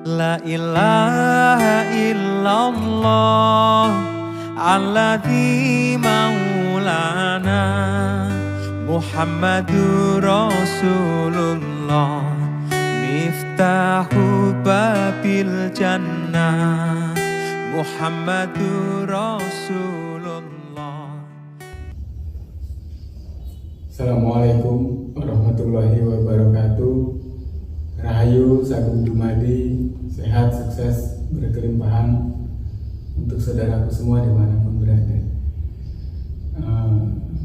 La ilaha illallah alladzi maulana Muhammadur Rasulullah miftahu babil jannah Muhammadur Rasulullah. Assalamualaikum warahmatullahi wabarakatuh. Rahayu sagung dumadi, sehat, sukses, berkelimpahan untuk saudaraku semua dimanapun berada.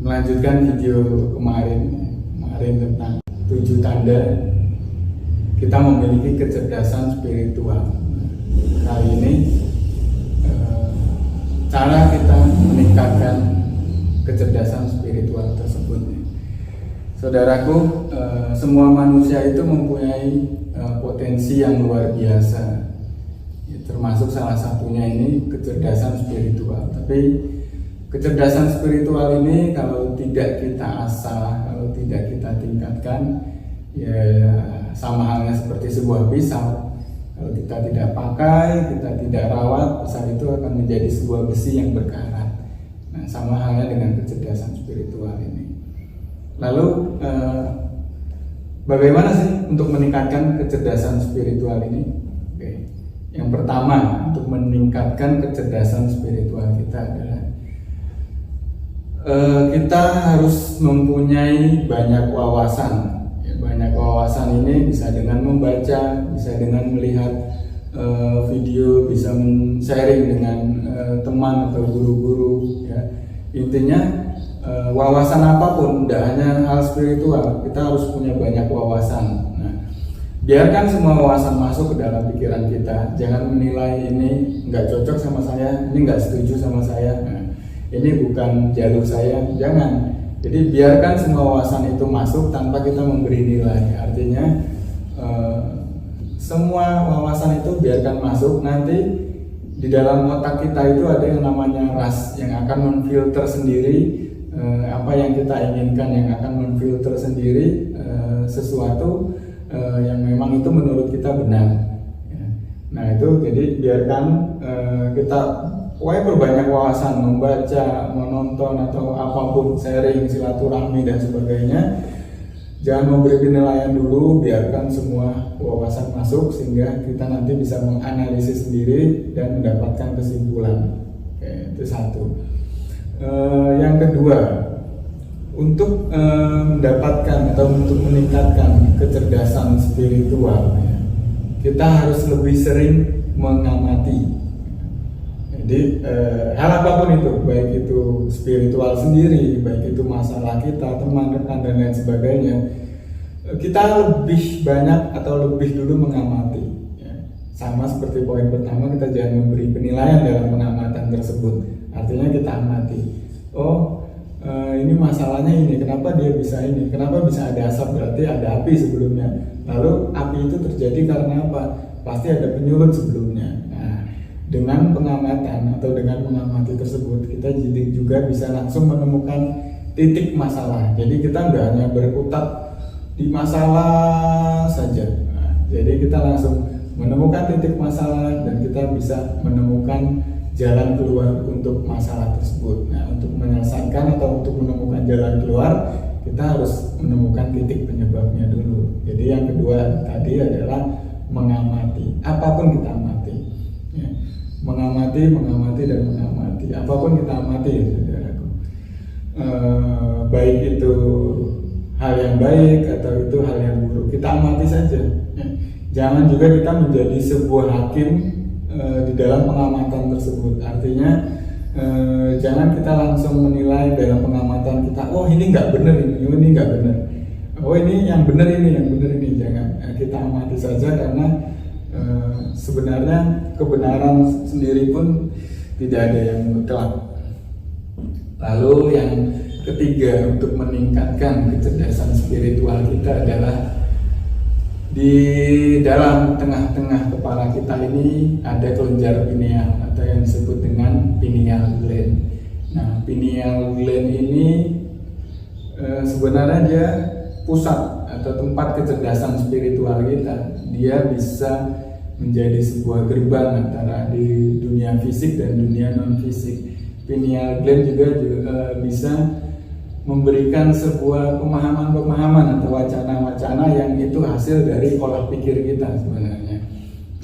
Melanjutkan video kemarin tentang 7 tanda kita memiliki kecerdasan spiritual. Kali ini cara kita meningkatkan kecerdasan spiritual tersebut. Saudaraku, semua manusia itu mempunyai potensi yang luar biasa, ya, termasuk salah satunya ini kecerdasan spiritual. Tapi kecerdasan spiritual ini kalau tidak kita asah, kalau tidak kita tingkatkan, ya sama halnya seperti sebuah pisau. Kalau kita tidak pakai, kita tidak rawat, pisau itu akan menjadi sebuah besi yang berkarat. Nah, sama halnya dengan kecerdasan spiritual ini. Lalu bagaimana sih untuk meningkatkan kecerdasan spiritual ini? Oke. Yang pertama, untuk meningkatkan kecerdasan spiritual kita adalah kita harus mempunyai banyak wawasan. Ya, banyak wawasan ini bisa dengan membaca, bisa dengan melihat video, bisa sharing dengan teman atau guru-guru. Ya. Intinya wawasan apapun, tidak hanya hal spiritual, kita harus punya banyak wawasan. Nah, biarkan semua wawasan masuk ke dalam pikiran kita. Jangan menilai ini nggak cocok sama saya, ini nggak setuju sama saya. Nah, ini bukan jalur saya, jangan. Jadi biarkan semua wawasan itu masuk tanpa kita memberi nilai. Artinya semua wawasan itu biarkan masuk. Nanti di dalam otak kita itu ada yang namanya ras yang akan memfilter sendiri apa yang kita inginkan, yang akan memfilter sendiri sesuatu yang memang itu menurut kita benar. Nah itu jadi biarkan kita berbanyak wawasan, membaca, menonton atau apapun, sharing, silaturahmi dan sebagainya. Jangan memberi penilaian dulu, biarkan semua wawasan masuk sehingga kita nanti bisa menganalisis sendiri dan mendapatkan kesimpulan. Oke, itu satu. Yang kedua, untuk mendapatkan atau untuk meningkatkan kecerdasan spiritual, ya, kita harus lebih sering mengamati. Jadi hal apapun itu, baik itu spiritual sendiri, baik itu masalah kita, teman, rekan dan lain sebagainya, kita lebih banyak atau lebih dulu mengamati. Ya. Sama seperti poin pertama, kita jangan memberi penilaian dalam pengamatan tersebut. Artinya kita amati, ini masalahnya ini, kenapa dia bisa ini, kenapa bisa ada asap, berarti ada api sebelumnya. Lalu api itu terjadi karena apa? Pasti ada penyulut sebelumnya. Nah, dengan pengamatan atau dengan mengamati tersebut, kita jadi juga bisa langsung menemukan titik masalah. Jadi kita nggak hanya berkutat di masalah saja. Nah, jadi kita langsung menemukan titik masalah dan kita bisa menemukan jalan keluar untuk masalah tersebut. Nah, untuk menyelesaikan atau untuk menemukan jalan keluar, kita harus menemukan titik penyebabnya dulu. Jadi yang kedua tadi adalah mengamati. Apapun kita amati, ya. mengamati dan mengamati. Apapun kita amati, ya, saudaraku. Baik itu hal yang baik atau itu hal yang buruk, kita amati saja. Ya. Jangan juga kita menjadi sebuah hakim di dalam pengamatan tersebut. Artinya jangan kita langsung menilai dalam pengamatan kita, ini nggak benar, ini nggak benar, ini yang benar ini. Jangan, kita amati saja karena sebenarnya kebenaran sendiri pun tidak ada yang mutlak. Lalu yang ketiga, untuk meningkatkan kecerdasan spiritual kita adalah di dalam tengah-tengah kepala kita ini ada kelenjar pineal atau yang disebut dengan pineal gland. Nah, pineal gland ini sebenarnya dia pusat atau tempat kecerdasan spiritual kita. Dia bisa menjadi sebuah gerbang antara di dunia fisik dan dunia non fisik. Pineal gland juga bisa memberikan sebuah pemahaman-pemahaman atau wacana-wacana yang itu hasil dari olah pikir kita sebenarnya.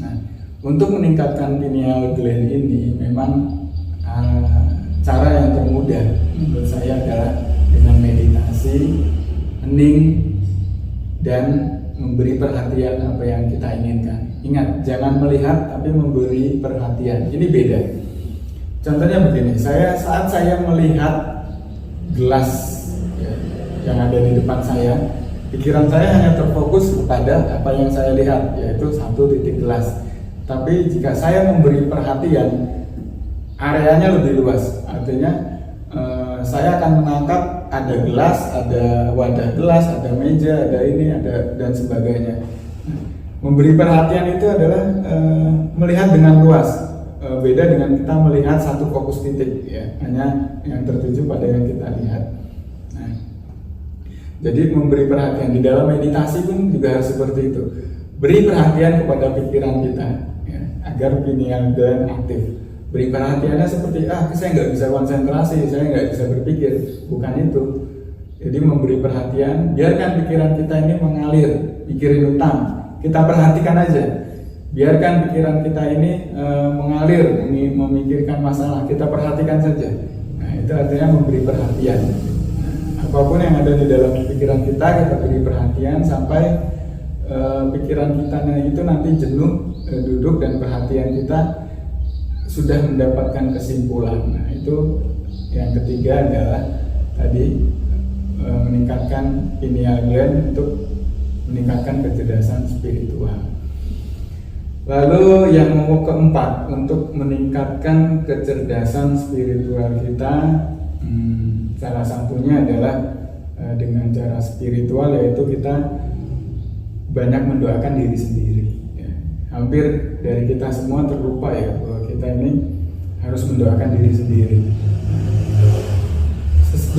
Nah, untuk meningkatkan pineal gland ini memang cara yang termudah menurut saya adalah dengan meditasi, hening, dan memberi perhatian apa yang kita inginkan. Ingat, jangan melihat tapi memberi perhatian. Ini beda. Contohnya begini, saat saya melihat gelas yang ada di depan saya, pikiran saya hanya terfokus kepada apa yang saya lihat, yaitu satu titik gelas. Tapi jika saya memberi perhatian, areanya lebih luas. Artinya saya akan menangkap ada gelas, ada wadah gelas, ada meja, ada ini, ada dan sebagainya. Memberi perhatian itu adalah melihat dengan luas. Beda dengan kita melihat satu fokus titik, ya, hanya yang tertuju pada yang kita lihat. Nah, jadi memberi perhatian di dalam meditasi pun juga harus seperti itu. Beri perhatian kepada pikiran kita, ya, agar pineal gland aktif. Beri perhatiannya seperti saya nggak bisa konsentrasi, saya nggak bisa berpikir, bukan itu. Jadi memberi perhatian, biarkan pikiran kita ini mengalir, pikirin utang, kita perhatikan aja. Biarkan pikiran kita ini mengalir, memikirkan masalah, kita perhatikan saja. Nah, itu artinya memberi perhatian. Nah, apapun yang ada di dalam pikiran kita beri perhatian sampai pikiran kita itu nanti jenuh duduk dan perhatian kita sudah mendapatkan kesimpulan. Nah, itu yang ketiga adalah tadi meningkatkan pineal gland untuk meningkatkan kecerdasan spiritual. Lalu yang nomor keempat, untuk meningkatkan kecerdasan spiritual kita, salah satunya adalah dengan cara spiritual, yaitu kita banyak mendoakan diri sendiri. Ya. Hampir dari kita semua terlupa ya bahwa kita ini harus mendoakan diri sendiri.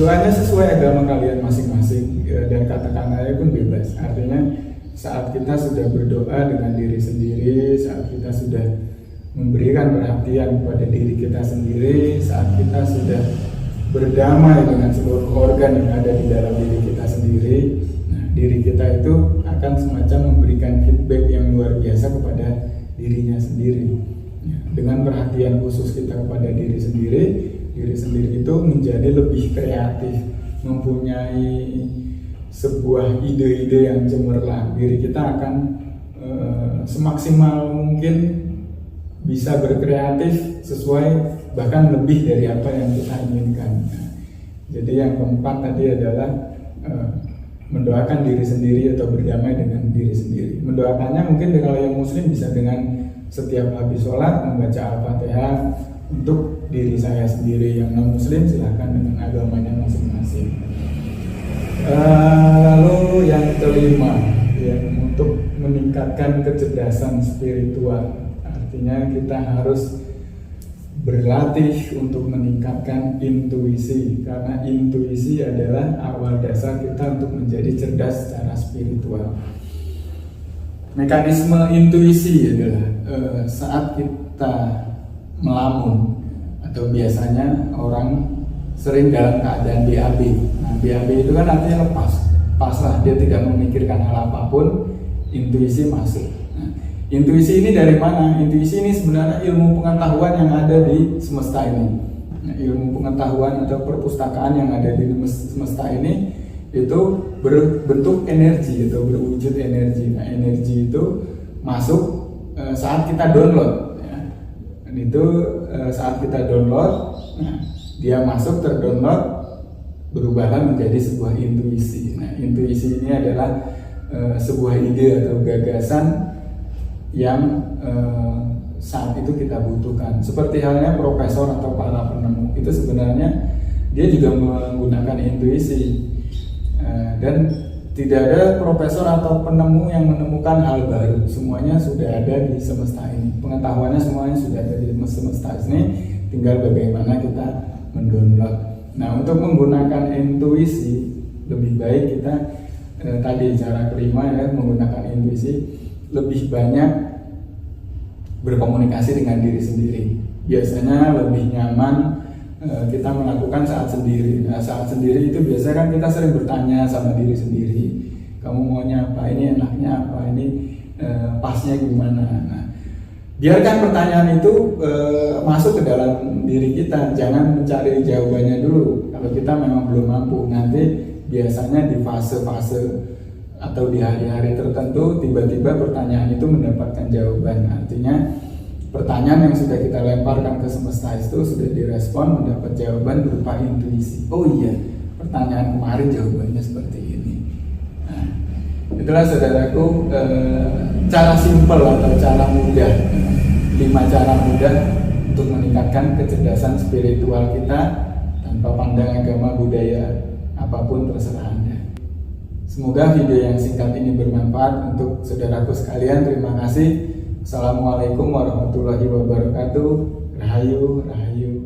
Doanya sesuai agama kalian masing-masing, dan kata-katanya pun bebas. Artinya saat kita sudah berdoa dengan diri sendiri, saat kita sudah memberikan perhatian kepada diri kita sendiri, saat kita sudah berdamai dengan seluruh organ yang ada di dalam diri kita sendiri, nah, diri kita itu akan semacam memberikan feedback yang luar biasa kepada dirinya sendiri. Dengan perhatian khusus kita kepada diri sendiri itu menjadi lebih kreatif, mempunyai sebuah ide-ide yang cemerlang. Diri kita akan semaksimal mungkin bisa berkreatif sesuai bahkan lebih dari apa yang kita inginkan. Nah, jadi yang keempat tadi adalah mendoakan diri sendiri atau berdamai dengan diri sendiri. Mendoakannya mungkin kalau yang muslim bisa dengan setiap habis sholat membaca Al-Fatihah untuk diri saya sendiri. Yang non muslim silahkan dengan agamanya masing-masing. Lalu yang kelima, ya, untuk meningkatkan kecerdasan spiritual, artinya kita harus berlatih untuk meningkatkan intuisi, karena intuisi adalah awal dasar kita untuk menjadi cerdas secara spiritual. Mekanisme intuisi adalah saat kita melamun, atau biasanya orang sering dalam keadaan BAB. Nah, BAB itu kan artinya lepas, pasrah, dia tidak memikirkan hal apapun, intuisi masuk. Nah, intuisi ini dari mana? Intuisi ini sebenarnya ilmu pengetahuan yang ada di semesta ini. Nah, ilmu pengetahuan atau perpustakaan yang ada di semesta ini itu berbentuk energi atau berwujud energi. Nah, energi itu masuk saat kita download. Ya. Dan itu saat kita download, nah, dia masuk, terdownload, berubahlah menjadi sebuah intuisi. Nah, intuisi ini adalah sebuah ide atau gagasan yang saat itu kita butuhkan. Seperti halnya profesor atau para penemu, itu sebenarnya dia juga menggunakan intuisi. Dan tidak ada profesor atau penemu yang menemukan hal baru. Semuanya sudah ada di semesta ini. Pengetahuannya semuanya sudah ada di semesta ini. Tinggal bagaimana kita mendownload. Nah, untuk menggunakan intuisi lebih baik kita tadi cara kelima ya, menggunakan intuisi lebih banyak berkomunikasi dengan diri sendiri. Biasanya lebih nyaman kita melakukan saat sendiri. Nah, saat sendiri itu biasanya kan kita sering bertanya sama diri sendiri, kamu maunya apa, ini enaknya apa, ini pasnya gimana. Nah, biarkan pertanyaan itu masuk ke dalam diri kita, jangan mencari jawabannya dulu. Kalau kita memang belum mampu, nanti biasanya di fase-fase atau di hari-hari tertentu tiba-tiba pertanyaan itu mendapatkan jawaban. Artinya pertanyaan yang sudah kita lemparkan ke semesta itu sudah direspon, mendapat jawaban berupa intuisi. Oh iya, pertanyaan kemarin jawabannya seperti ini. Nah, itulah saudaraku cara simpel atau cara mudah, 5 cara mudah untuk meningkatkan kecerdasan spiritual kita tanpa pandang agama, budaya, apapun terserah Anda. Semoga video yang singkat ini bermanfaat untuk saudaraku sekalian. Terima kasih. Assalamualaikum warahmatullahi wabarakatuh. Rahayu, rahayu.